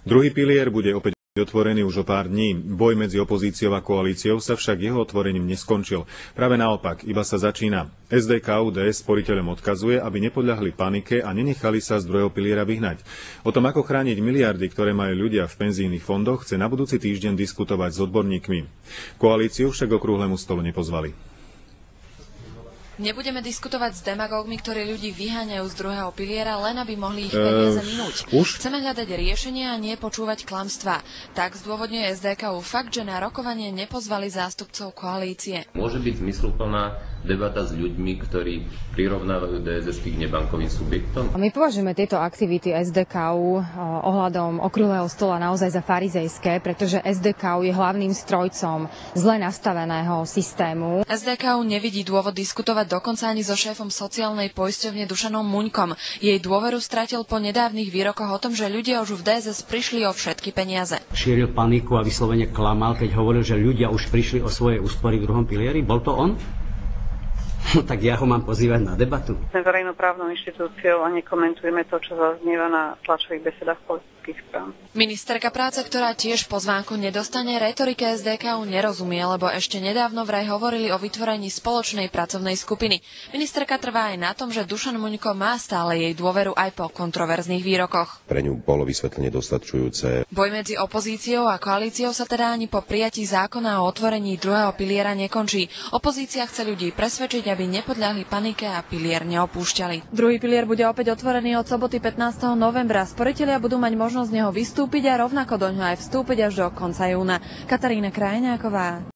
Druhý pilier bude opäť otvorený už o pár dní. Boj medzi opozíciou a koalíciou sa však jeho otvorením neskončil. Práve naopak, iba sa začína. SDK-UDS sporiteľom odkazuje, aby nepodľahli panike a nenechali sa z druhého piliera vyhnať. O tom, ako chrániť miliardy, ktoré majú ľudia v penzijných fondoch, chce na budúci týždeň diskutovať s odborníkmi. Koalíciu však okrúhlemu stolu nepozvali. Nebudeme diskutovať s demagógmi, ktorí ľudí vyháňajú z druhého piliera, len aby mohli ich peniaze minúť. Chceme hľadať riešenia a nie počúvať klamstvá. Tak zdôvodňuje SDK fakt, že na rokovanie nepozvali zástupcov koalície. Môže byť zmysluplná debata s ľuďmi, ktorí prirovnávajú DSS k nebankovým subjektom? My považujeme tieto aktivity SDK ohľadom okrúhleho stola naozaj za farizejské, pretože SDK je hlavným strojcom zle nastaveného systému. SDK nevidí dôvod diskutovať dokonca ani so šéfom sociálnej poisťovne Dušanom Muňkom. Jej dôveru stratil po nedávnych výrokoch o tom, že ľudia už v DSS prišli o všetky peniaze. Šíril paniku a vyslovene klamal, keď hovoril, že ľudia už prišli o svoje úspory v druhom pilieri. Bol to on? No tak ja ho mám pozývať na debatu. Sme verejnoprávnou inštitúciou a nekomentujeme to, čo zaznieva na tlačových besedách politických strán. Ministerka práce, ktorá tiež pozvánku nedostane, retorike SDK nerozumie, lebo ešte nedávno vraj hovorili o vytvorení spoločnej pracovnej skupiny. Ministerka trvá aj na tom, že Dušan Muňko má stále jej dôveru aj po kontroverzných výrokoch. Pre ňu bolo vysvetlenie dostačujúce. Boj medzi opozíciou a koalíciou sa teda ani po prijatí zákona o otvorení druhého piliera nekončí. Opozícia chce ľudí presvedčiť, aby nepodľahli panike a pilier neopúšťali. Druhý pilier bude opäť otvorený od soboty 15. novembra. Sporitelia budú mať možnosť z neho vystúpiť a rovnako doňho aj vstúpiť až do konca júna. Katarína Krajňáková.